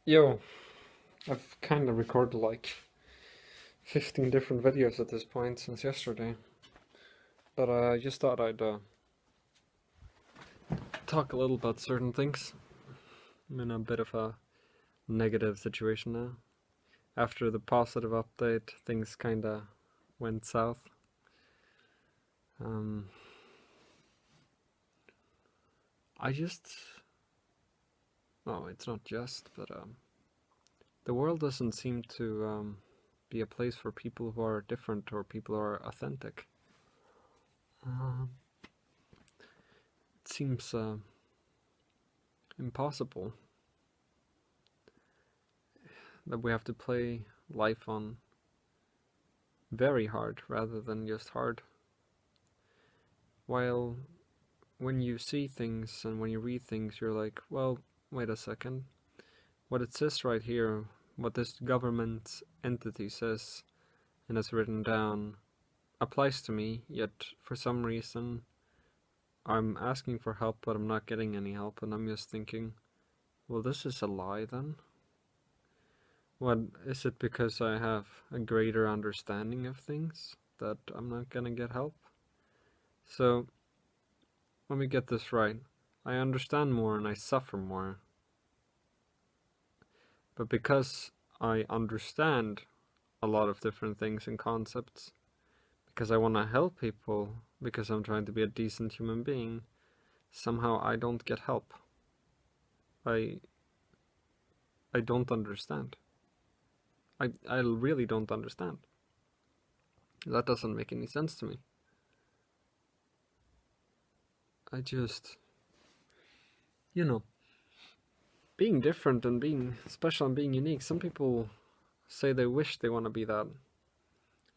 Yo, I've kind of recorded like 15 different videos at this point since yesterday, but I just thought I'd talk a little about certain things. I'm in a bit of a negative situation now. After the positive update, things kind of went south. Um, I just. No, it's not just, but the world doesn't seem to be a place for people who are different or people who are authentic. Uh, it seems impossible that we have to play life on very hard rather than just hard. While when you see things and when you read things, you're like, well, wait a second. What it says right here, what this government entity says and has written down, applies to me, yet for some reason I'm asking for help, but I'm not getting any help, and I'm just thinking, well, this is a lie then? What is it, because I have a greater understanding of things that I'm not gonna get help? So, let me get this right. I understand more and I suffer more. But because I understand a lot of different things and concepts, because I want to help people, because I'm trying to be a decent human being, somehow I don't get help. I I don't understand. I really don't understand. That doesn't make any sense to me. I just, you know, being different and being special and being unique, some people say they wish they want to be that.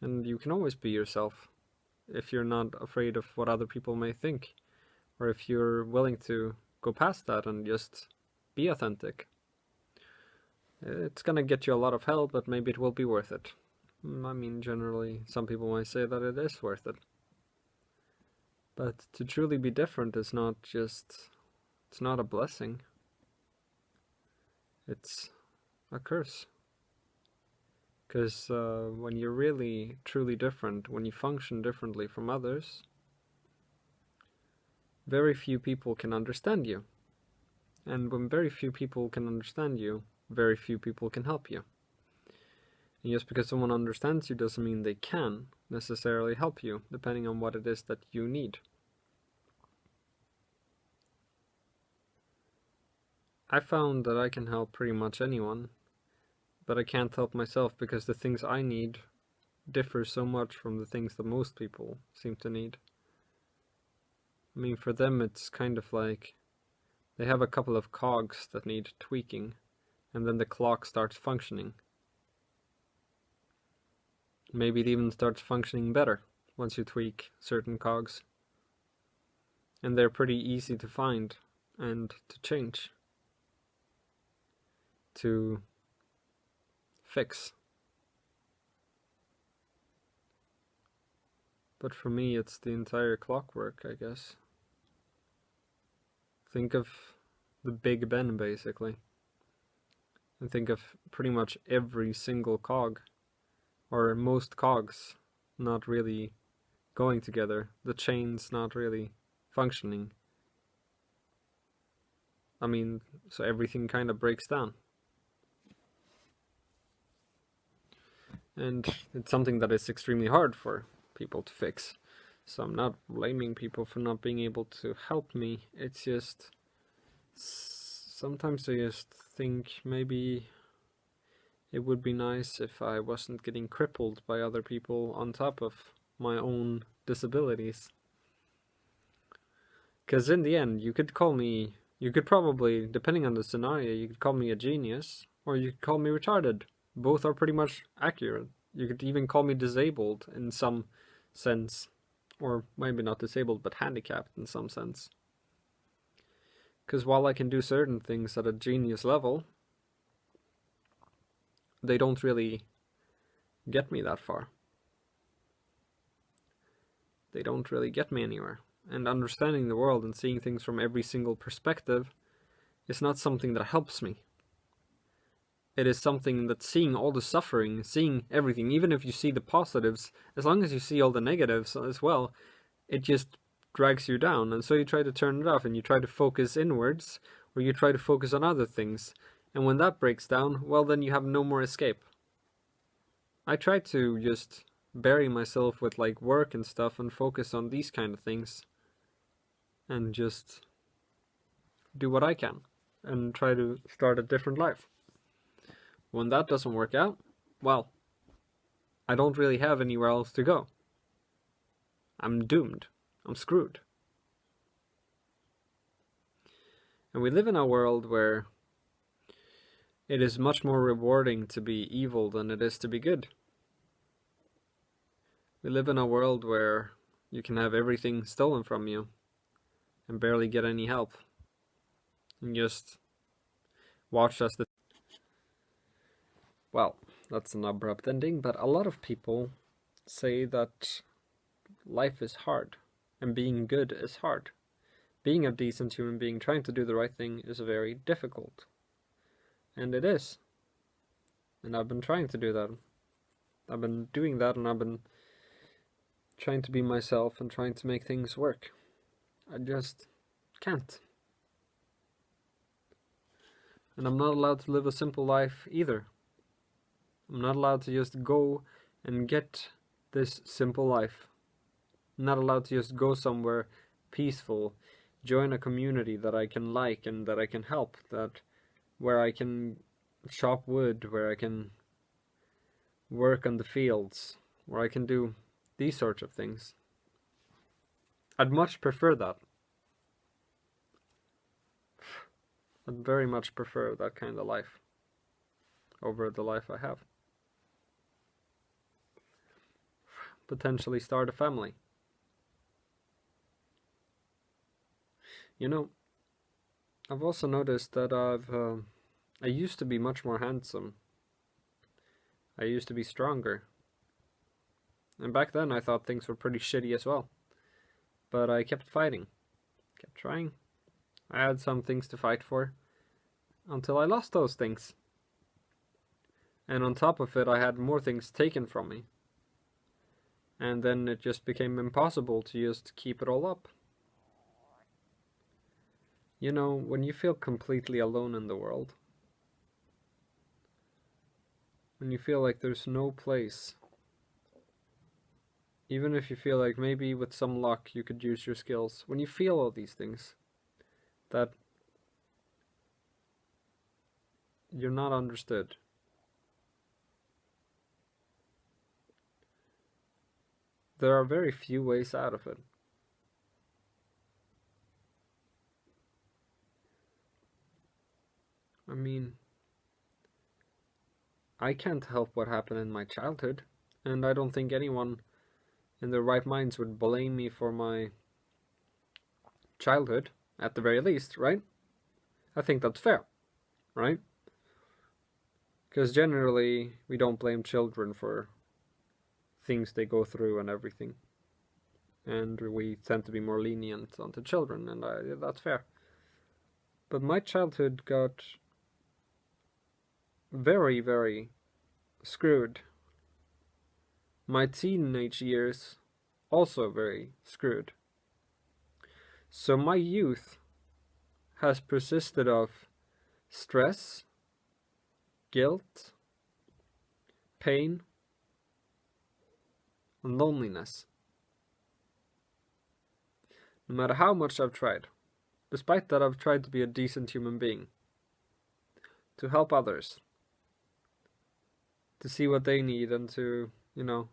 And you can always be yourself if you're not afraid of what other people may think, or if you're willing to go past that and just be authentic. It's gonna get you a lot of hell, but maybe it will be worth it. I mean, generally, some people might say that it is worth it. But to truly be different is not just, it's not a blessing, it's a curse. Because when you're really, truly different, when you function differently from others, very few people can understand you. And when very few people can understand you, very few people can help you. And just because someone understands you doesn't mean they can necessarily help you, depending on what it is that you need. I found that I can help pretty much anyone, but I can't help myself because the things I need differ so much from the things that most people seem to need. I mean, for them it's kind of like they have a couple of cogs that need tweaking, and then the clock starts functioning. Maybe it even starts functioning better once you tweak certain cogs. And they're pretty easy to find and to change, to fix. But for me, it's the entire clockwork, I guess. Think of the Big Ben, basically. And think of pretty much every single cog, or most cogs, not really going together. The chain's not really functioning. I mean, so everything kind of breaks down. And it's something that is extremely hard for people to fix. So I'm not blaming people for not being able to help me. It's just sometimes I just think maybe it would be nice if I wasn't getting crippled by other people on top of my own disabilities. Because in the end, you could probably, depending on the scenario, you could call me a genius, or you could call me retarded. Both are pretty much accurate. You could even call me disabled in some sense, or maybe not disabled, but handicapped in some sense. Because while I can do certain things at a genius level, they don't really get me that far. They don't really get me anywhere. And understanding the world and seeing things from every single perspective is not something that helps me. It is something that seeing all the suffering, seeing everything, even if you see the positives, as long as you see all the negatives as well, it just drags you down. And so you try to turn it off and you try to focus inwards, or you try to focus on other things. And when that breaks down, well, then you have no more escape. I try to just bury myself with like work and stuff and focus on these kind of things and just do what I can and try to start a different life. When that doesn't work out, well, I don't really have anywhere else to go. I'm doomed. I'm screwed. And we live in a world where it is much more rewarding to be evil than it is to be good. We live in a world where you can have everything stolen from you and barely get any help. And just watch as the... Well, that's an abrupt ending, but a lot of people say that life is hard and being good is hard. Being a decent human being, trying to do the right thing is very difficult. And it is. And I've been trying to do that. I've been doing that, and I've been trying to be myself and trying to make things work. I just can't. And I'm not allowed to live a simple life either. I'm not allowed to just go and get this simple life. I'm not allowed to just go somewhere peaceful, join a community that I can like and that I can help, that where I can chop wood, where I can work on the fields, where I can do these sorts of things. I'd much prefer that. I'd very much prefer that kind of life over the life I have. Potentially start a family. You know, I've also noticed that I used to be much more handsome. I used to be stronger. And back then I thought things were pretty shitty as well. But I kept fighting. Kept trying. I had some things to fight for. Until I lost those things. And on top of it, I had more things taken from me. And then it just became impossible to just keep it all up. You know, when you feel completely alone in the world, when you feel like there's no place, even if you feel like maybe with some luck you could use your skills, when you feel all these things, that you're not understood. There are very few ways out of it. I mean, I can't help what happened in my childhood, and I don't think anyone in their right minds would blame me for my childhood, at the very least, right? I think that's fair, right? Because generally, we don't blame children for things they go through and everything. And we tend to be more lenient onto children, and that's fair. But my childhood got very, very screwed. My teenage years also very screwed. So my youth has persisted of stress, guilt, pain, and loneliness. No matter how much I've tried, despite that I've tried to be a decent human being, to help others, to see what they need and to, you know,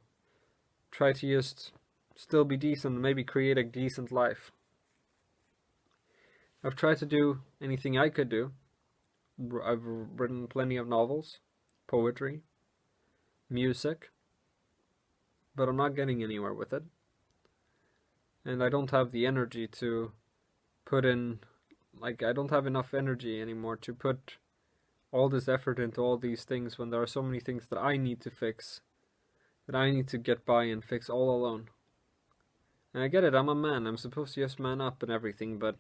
try to just still be decent, maybe create a decent life. I've tried to do anything I could do. I've written plenty of novels, poetry, music, but I'm not getting anywhere with it. And I don't have the energy to put in, like, I don't have enough energy anymore to put all this effort into all these things when there are so many things that I need to fix, that I need to get by and fix all alone. And I get it, I'm a man, I'm supposed to just man up and everything, but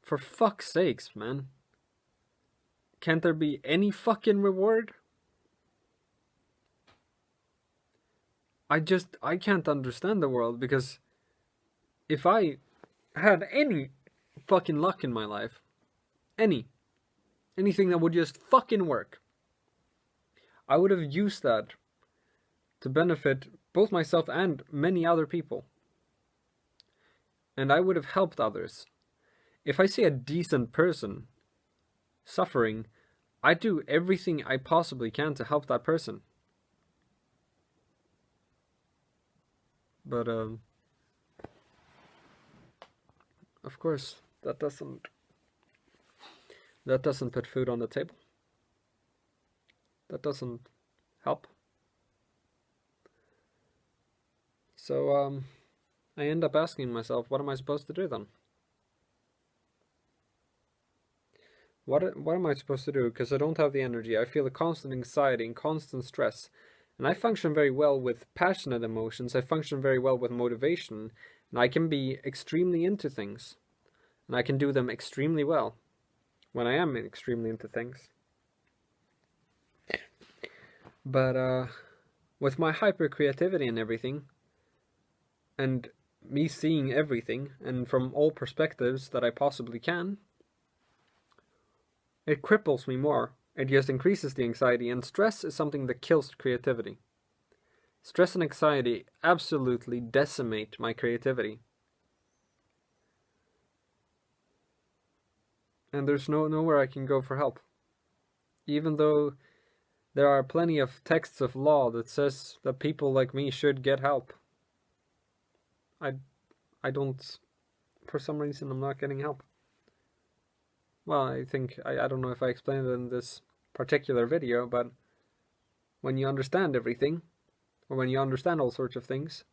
for fuck's sakes, man. can't there be any fucking reward? I can't understand the world, because if I had any fucking luck in my life, anything that would just fucking work, I would have used that to benefit both myself and many other people. And I would have helped others. If I see a decent person suffering, I do everything I possibly can to help that person. But of course, that doesn't put food on the table. That doesn't help. So I end up asking myself, what am I supposed to do then? What am I supposed to do? Because I don't have the energy. I feel a constant anxiety and constant stress. And I function very well with passionate emotions. I function very well with motivation. And I can be extremely into things. And I can do them extremely well when I am extremely into things. But with my hyper creativity and everything, and me seeing everything, and from all perspectives that I possibly can, it cripples me more. It just increases the anxiety, and stress is something that kills creativity. Stress and anxiety absolutely decimate my creativity. And there's nowhere I can go for help. Even though there are plenty of texts of law that says that people like me should get help. I don't, for some reason I'm not getting help. Well, I think, I don't know if I explained it in this particular video, but when you understand everything, or when you understand all sorts of things,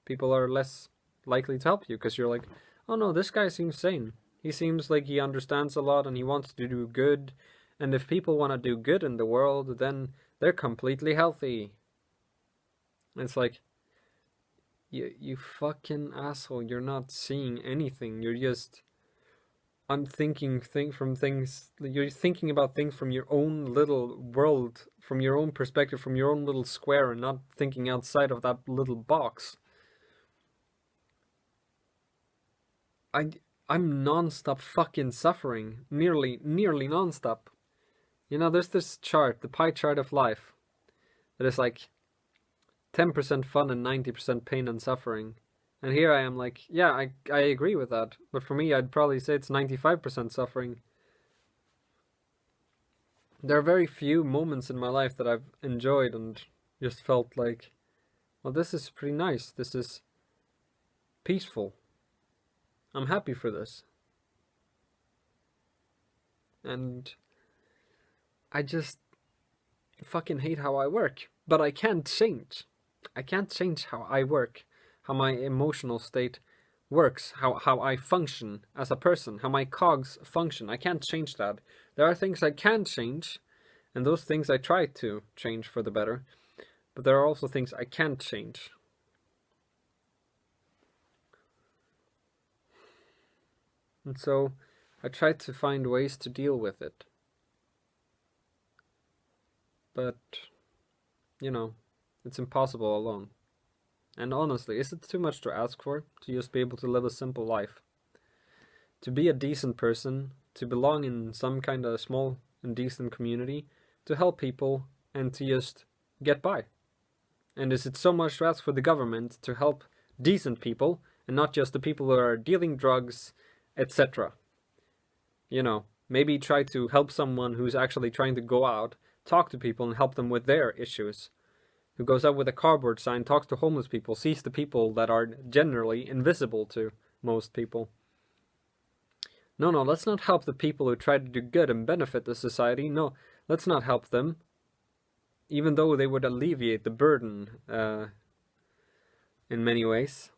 people are less likely to help you, because you're like, oh no, this guy seems sane. He seems like he understands a lot and he wants to do good, and if people want to do good in the world, then they're completely healthy. And it's like, you fucking asshole, you're not seeing anything, you're just you're thinking about things from your own little world, from your own perspective, from your own little square, and not thinking outside of that little box. I'm non-stop fucking suffering, nearly non-stop. You know, there's this chart, the pie chart of life, that is like 10% fun and 90% pain and suffering. And here I am like, yeah, I agree with that. But for me, I'd probably say it's 95% suffering. There are very few moments in my life that I've enjoyed and just felt like, well, this is pretty nice. This is peaceful. I'm happy for this. And I just fucking hate how I work. But I can't change. I can't change how I work, how my emotional state works, how I function as a person, how my cogs function. I can't change that. There are things I can change, and those things I try to change for the better. But there are also things I can't change. And so I try to find ways to deal with it. But, you know, it's impossible alone. And honestly, is it too much to ask for, to just be able to live a simple life? To be a decent person, to belong in some kind of small and decent community, to help people, and to just get by? And is it so much to ask for the government to help decent people, and not just the people who are dealing drugs, etc.? You know, maybe try to help someone who's actually trying to go out, talk to people and help them with their issues. Who goes out with a cardboard sign, talks to homeless people, sees the people that are generally invisible to most people. No, let's not help the people who try to do good and benefit the society. No, let's not help them. Even though they would alleviate the burden in many ways.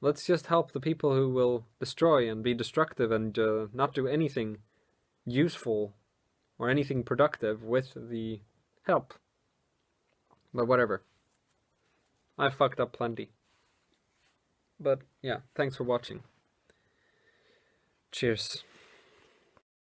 Let's just help the people who will destroy and be destructive and not do anything useful or anything productive with the help. But whatever. I fucked up plenty. But yeah, thanks for watching. Cheers.